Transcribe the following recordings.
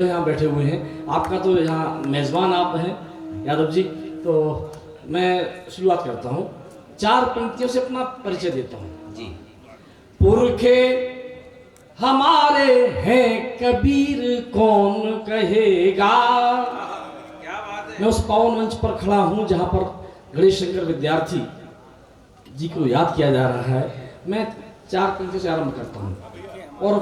यहाँ बैठे हुए हैं। आपका तो यहाँ मेज़बान आप हैं यादव जी, तो मैं शुरुआत करता हूँ। 4 पंक्तियों से अपना परिचय देता हूँ जी। पुरखे हमारे हैं कबीर कौन कहेगा। क्या बात है। मैं उस पावन मंच पर खड़ा हूँ जहाँ पर गणेश शंकर विद्यार्थी जी को याद किया जा रहा है। मैं 4 पंक्तियों से आरंभ करता हूँ और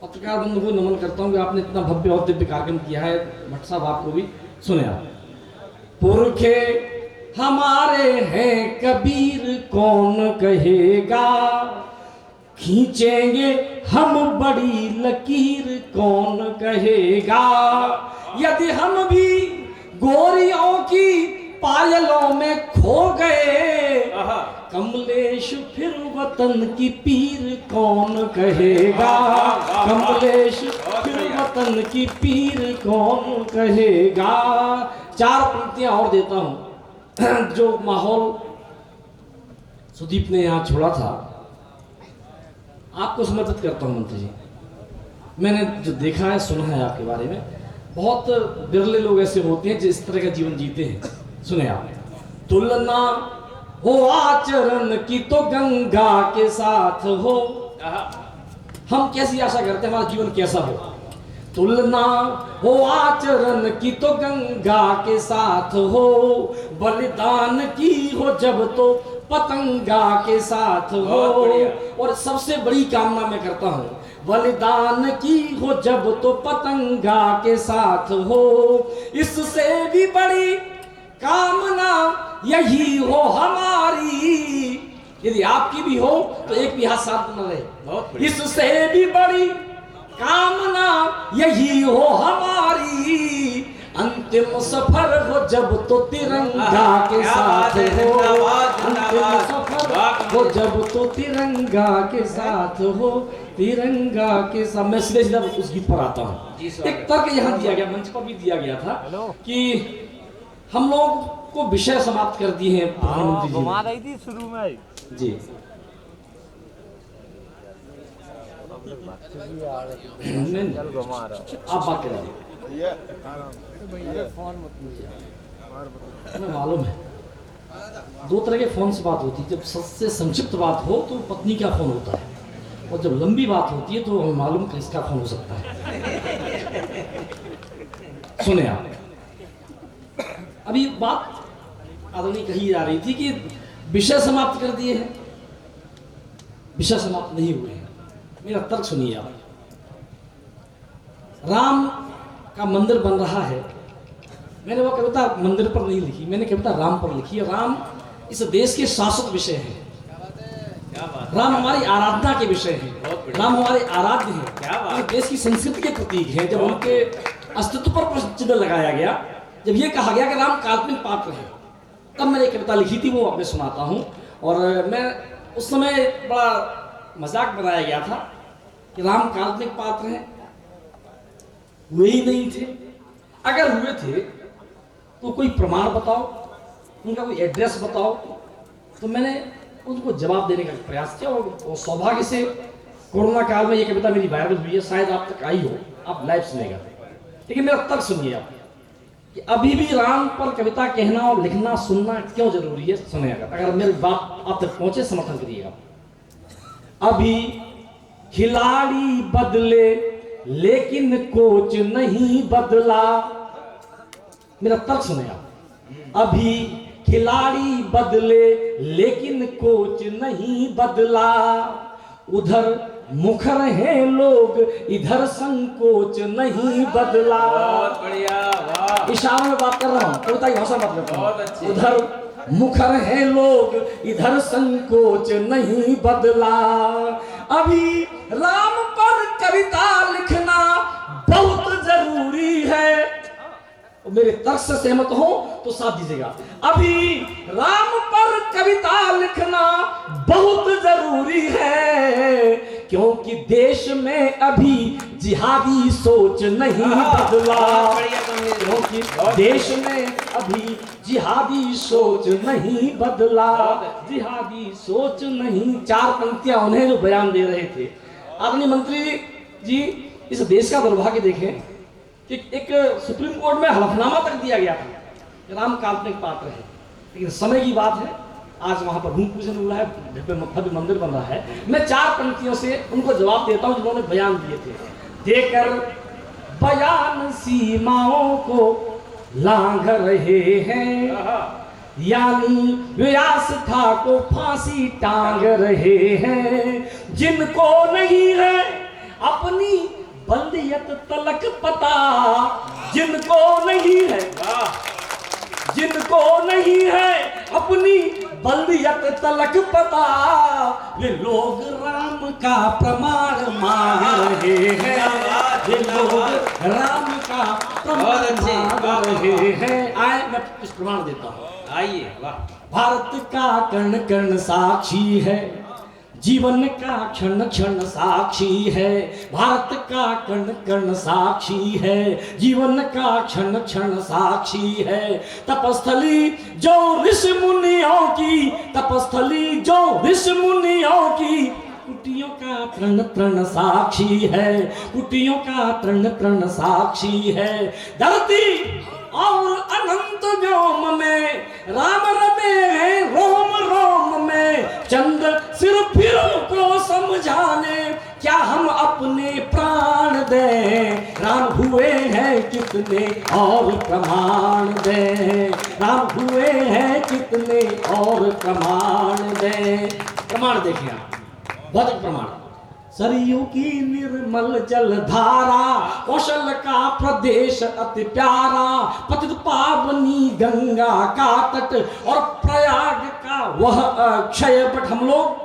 पत्रकार बंधु को नमन करता हूँ कि आपने इतना भव्य और दिव्य कार्यक्रम किया है। भट्ट साहब आपको भी सुने आप। पुरखे हमारे हैं कबीर कौन कहेगा, खींचेंगे हम बड़ी लकीर कौन कहेगा। यदि हम भी गोरियों की पायलों में खो गए, कमलेश फिर वतन की पीर कौन कहेगा। कमलेश फिर वतन की पीर कौन कहेगा। 4 पंक्तियां और देता हूं। जो माहौल सुदीप ने यहाँ छोड़ा था, आपको समर्पित करता हूं मंत्री जी। मैंने जो देखा है सुना है आपके बारे में, बहुत बिरले लोग ऐसे होते हैं जो इस तरह का जीवन जीते हैं। सुने आप। तुलना हो आचरण की तो गंगा के साथ हो। हम कैसी आशा करते हैं हमारा जीवन कैसा हो। तुलना हो आचरण की तो गंगा के साथ हो, बलिदान की हो जब तो पतंगा के साथ हो। और सबसे बड़ी कामना मैं करता हूँ, बलिदान की हो जब तो पतंगा के साथ हो। इससे भी बड़ी कामना यही हो हमारी। यदि आपकी भी हो तो एक भी हाथ साथ न रहे। इससे भी बड़ी कामना यही हो हमारी, अंतिम सफर हो जब तो तिरंगा के साथ हो। अंतिम सफर हो जब तो तिरंगा के साथ हो। तिरंगा के साथ। मैं सीधे सीधा उस गीत पर आता हूँ। एक तर्क यहाँ दिया गया, मंच पर भी दिया गया था कि हम लोग को विषय समाप्त कर दिए हैं प्रधानमंत्री जी। घुमा रही थी शुरू में जी। घुमा रहा आप बात करें। हमें मालूम है 2 तरह के फोन से बात होती है। जब सबसे संक्षिप्त बात हो तो पत्नी का फोन होता है, और जब लंबी बात होती है तो हमें मालूम किसका फोन हो सकता है। सुने आप। अभी बात आदरणीय कही जा रही थी कि विषय समाप्त कर दिए हैं। विषय समाप्त नहीं हुए हैं। मेरा तर्क सुनिए आप। राम का मंदिर बन रहा है। मैंने वो कविता मंदिर पर नहीं लिखी, मैंने कविता राम पर लिखी है। राम इस देश के शाश्वत विषय है। राम हमारी आराधना के विषय है। राम हमारे आराध्य हैं। इस देश की संस्कृति के प्रतीक हैं। जब उनके अस्तित्व पर प्रश्न चिन्ह लगाया गया, जब ये कहा गया कि राम काल्पनिक पात्र है, तब मैंने एक कविता लिखी थी, वो आपने सुनाता हूँ। और मैं उस समय बड़ा मजाक बनाया गया था कि राम काल्पनिक पात्र हैं, हुए ही नहीं थे। अगर हुए थे तो कोई प्रमाण बताओ, उनका कोई एड्रेस बताओ। तो मैंने उनको जवाब देने का प्रयास किया और सौभाग्य से कोरोना काल में ये कविता मेरी वायरल हुई है। शायद आप तक आई हो, आप लाइव सुनेगा। लेकिन मेरा तर्क सुनिए आप कि अभी भी राम पर कविता कहना और लिखना सुनना क्यों जरूरी है। सुनिएगा, अगर मेरी बात आप तक पहुंचे समर्थन करिएगा। अभी खिलाड़ी बदले लेकिन कोच नहीं बदला। मेरा तर्क सुने आप। अभी खिलाड़ी बदले लेकिन कोच नहीं बदला। उधर मुखर हैं लोग, इधर संकोच नहीं बदला। बहुत बढ़िया, वाह। इशारों में बात कर रहा हूँ, कविता की भाषा बात करता हूँ। उधर मुखर हैं लोग, इधर संकोच नहीं बदला। अभी राम पर कविता लिखना बहुत जरूरी है। मेरे तर्क से सहमत हो तो साथ दीजिएगा। अभी राम पर कविता लिखना बहुत जरूरी है, क्योंकि देश में अभी जिहादी सोच नहीं बदला। क्योंकि देश में अभी जिहादी सोच नहीं बदला। जिहादी सोच नहीं। 4 पंक्तियां उन्हें जो बयान दे रहे थे। आदरणीय मंत्री जी, इस देश का दुर्भाग्य देखें एक सुप्रीम कोर्ट में हलफनामा तक दिया गया था कि राम काल्पनिक पात्र है, लेकिन समय की बात है, आज वहां पर भूमि पूजन हुआ है, भव्य मंदिर बन रहा है। मैं 4 पंक्तियों से उनको जवाब देता हूं जिन्होंने बयान दिए थे। देकर बयान सीमाओं को लांघ रहे हैं, यानी व्यासथा को फांसी टांग रहे हैं। जिनको नहीं है अपनी बल्दियत तलक पता, जिनको नहीं है, जिनको नहीं है अपनी बल्दियत तलक पता, वे लोग राम का प्रमाण मांग रहे हैं। वे लोग राम का प्रमाण मांग रहे हैं। आए मैं कुछ प्रमाण देता हूँ, आइए। वाह, भारत का कण कण साक्षी है, जीवन का क्षण क्षण साक्षी है। भारत का कण कण साक्षी है, जीवन का क्षण क्षण साक्षी है। तपस्थली जो ऋषि मुनियों की, तपस्थली जो ऋषि मुनियों की, कुटियों का तृण तृण साक्षी है, कुटियों का तृण तृण साक्षी है। धरती और अनंत व्योम में राम रमे हैं रोम रोम में। चंद्र सिर फिरों को समझाने क्या हम अपने प्राण दें, राम हुए हैं कितने और प्रमाण दें, राम हुए हैं कितने और प्रमाण दें। प्रमाण देखिए आप, भौतिक प्रमाण। सरयू की निर्मल जल धारा, कौशल का प्रदेश अति प्यारा, पतित पावनी गंगा का तट और प्रयाग का वह अक्षय वट। हम लोग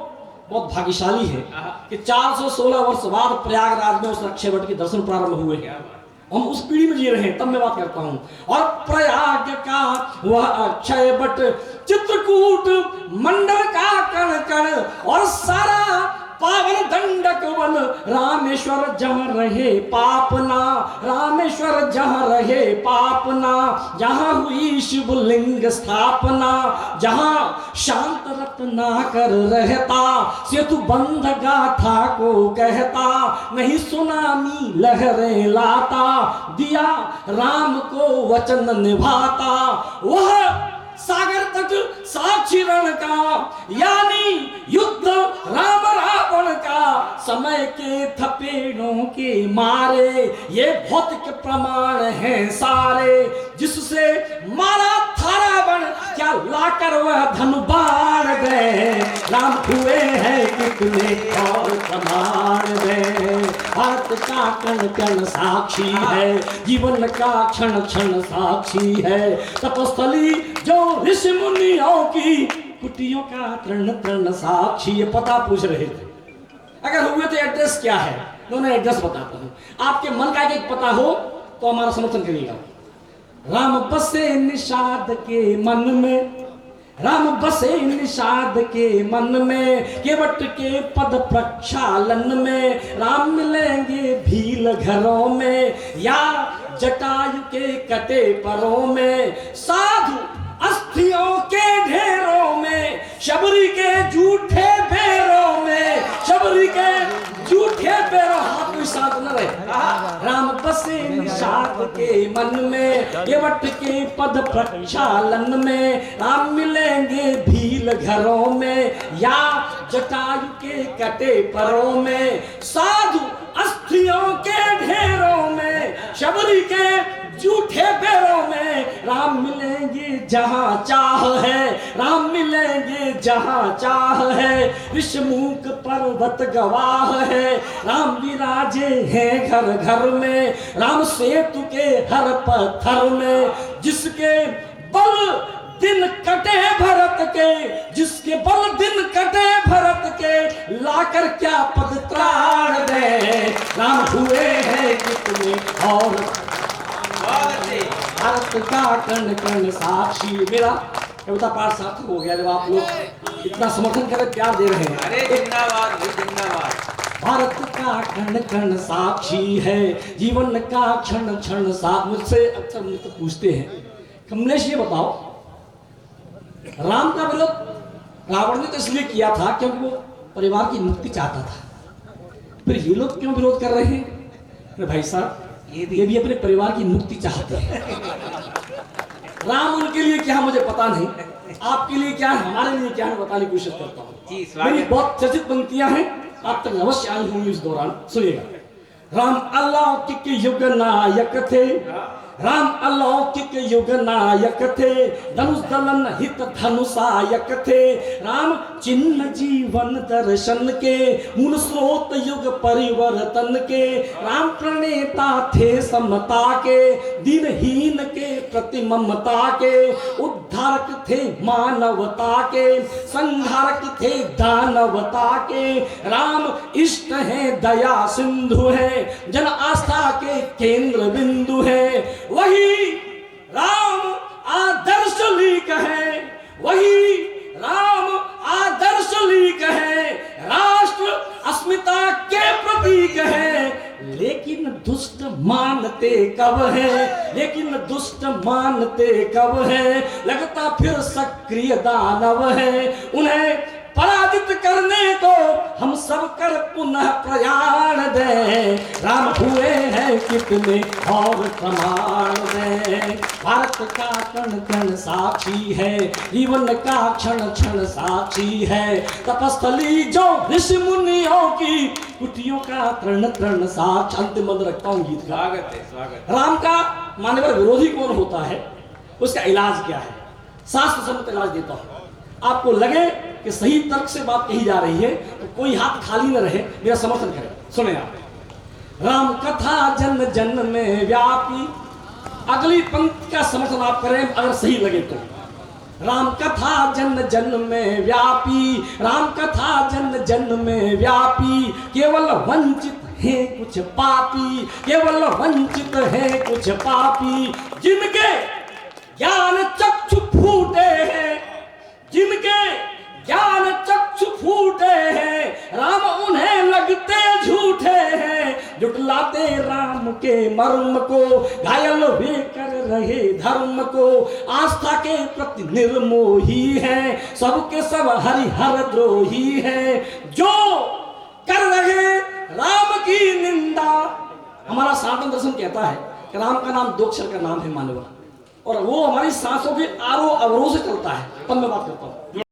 बहुत भाग्यशाली है कि 416 वर्ष बाद प्रयागराज में उस अक्षय वट के दर्शन प्रारंभ हुए हैं। हम उस पीढ़ी में जी रहे हैं, तब मैं बात करता हूं। और प्रयाग का वह अक्षय वट, चित्रकूट मंडल का कण कण और सारा पावन दंडक वन, रामेश्वर जहाँ रहे पापना, रामेश्वर जहाँ रहे पापना, जहाँ हुई शिवलिंग स्थापना, जहाँ शांत रत्नाकर रहता, सेतु बंध गाथा को कहता, नहीं सुनामी लहरें लाता, दिया राम को वचन निभाता। वह सागर तट साक्षी रण का, यानी युद्ध राम रावण का, समय के थपेड़ों के मारे ये भौतिक प्रमाण हैं सारे। जिससे मारा था रावण, क्या लाकर वह धन बाण दे, राम हुए हैं कितने और प्रमाण दे। भारत का कण कण साक्षी है, जीवन का क्षण क्षण साक्षी है। तपस्थली जो ऋषि मुनियों की, कुटियों का तृण तृण साक्षी। ये पता पूछ रहे थे, अगर हुए तो एड्रेस क्या है, उन्हें एड्रेस बताता हूं। आपके मन का एक पता हो तो हमारा समर्थन करिएगा। राम बसे निषाद के मन में, राम बसे निषाद के मन में, केवट के पद प्रक्षालन में। राम मिलेंगे भील घरों में या जटायु के कटे परों में, साधु अस्थियों के ढेरों में, शबरी के झूठे पैरों में, शबरी के झूठे पैरों। हाथ कोई साथ न रहे। राम बसे निषाद के मन में, केवट के पद प्रक्षालन में। राम मिलेंगे भील घरों में या जटायु के कटे परों में, साधु अस्थियों के ढेरों में, शबरी के झूठे पैरों में। राम मिलेंगे जहां चाह है, राम मिलेंगे जहां चाह है। विषमुख पर्वत गवाह है, राम विराजे हैं घर घर में। राम सेतु के हर पत्थर में, जिसके बल दिन कटे भरत के, जिसके बल दिन कटे भरत के, लाकर क्या पद त्राण दे। राम हुए हैं कितने और भारत का कण कण साक्षी। मेरा कविता पाठ सार्थक हो गया जब आप लोग इतना समर्थन कर प्यार दे रहे हैं। अरे जिंदाबाद जिंदाबाद। भारत का कण कण साक्षी है, जीवन का क्षण क्षण साक्षी। मुझसे अक्सर मुझसे पूछते हैं, कमलेश ये बताओ, राम का विरोध रावण ने तो इसलिए किया था क्योंकि वो परिवार की मुक्ति चाहता था, फिर ये लोग क्यों विरोध कर रहे हैं? भाई साहब, ये भी अपने परिवार की मुक्ति चाहते हैं। राम उनके लिए क्या मुझे पता नहीं, आपके लिए क्या है, हमारे लिए क्या है, बताने की कोशिश करता हूँ। जी, स्वागत। मेरी बहुत चर्चित पंक्तियां हैं, आप तक अवश्य आई होंगी इस दौरान, सुनिएगा। राम अलौकिक युग नायक थे, राम अलौकिक युग नायक थे, धनुष दलन हित धनुषायक थे, राम चिन्ह जीवन दर्शन के, मूल स्रोत युग परिवर्तन के, राम प्रणेता थे समता के, दीनहीन के प्रति ममता के, उद्धारक थे मानवता के, संहारक थे दानवता के, राम इष्ट है दया सिंधु है, जन आस्था के केंद्र बिंदु है, वही राम आदर्श लीक है, वही राम आदर्श लीक है, राष्ट्र अस्मिता के प्रतीक है, लेकिन दुष्ट मानते कब है, लेकिन दुष्ट मानते कब है, लगता फिर सक्रिय दानव है, उन्हें पराजित करने को हम सब कर पुनः प्रयाण दें, राम हुए हैं कितने और प्रमाण दें, भारत का कण कण साक्षी है, जीवन का क्षण क्षण साक्षी है, तपस्थली जो ऋषि मुनियों की, कुटियों का तृण तृण साक्ष। अंतिम मंत्र रखता हूँ गीत का। स्वागत है, स्वागत। राम का मानवर विरोधी कौन होता है, उसका इलाज क्या है, शास्त्र सम्मत इलाज देता हूँ। आपको लगे कि सही तर्क से बात कही जा रही है तो कोई हाथ खाली न रहे, मेरा समर्थन करें। सुने आप। राम कथा जन जन में व्यापी, अगली पंक्ति का समर्थन आप करें अगर सही लगे तो। राम कथा जन जन में व्यापी, राम कथा जन जन में व्यापी, केवल वंचित है कुछ पापी, केवल वंचित है कुछ पापी, जिनके ज्ञान चक्षु फूटे हैं, जिनके ज्ञान चक्षु फूटे हैं, राम उन्हें लगते झूठे हैं, जुटलाते राम के मर्म को, घायल वे कर रहे धर्म को, आस्था के प्रति निर्मोही है, सबके सब हरिहर द्रोही है, जो कर रहे राम की निंदा। हमारा सनातन दर्शन कहता है कि राम का नाम 2 अक्षर का नाम है मानवा, और वो हमारी सांसों के आरोह अवरोह से चलता है। तब मैं बात करता हूँ।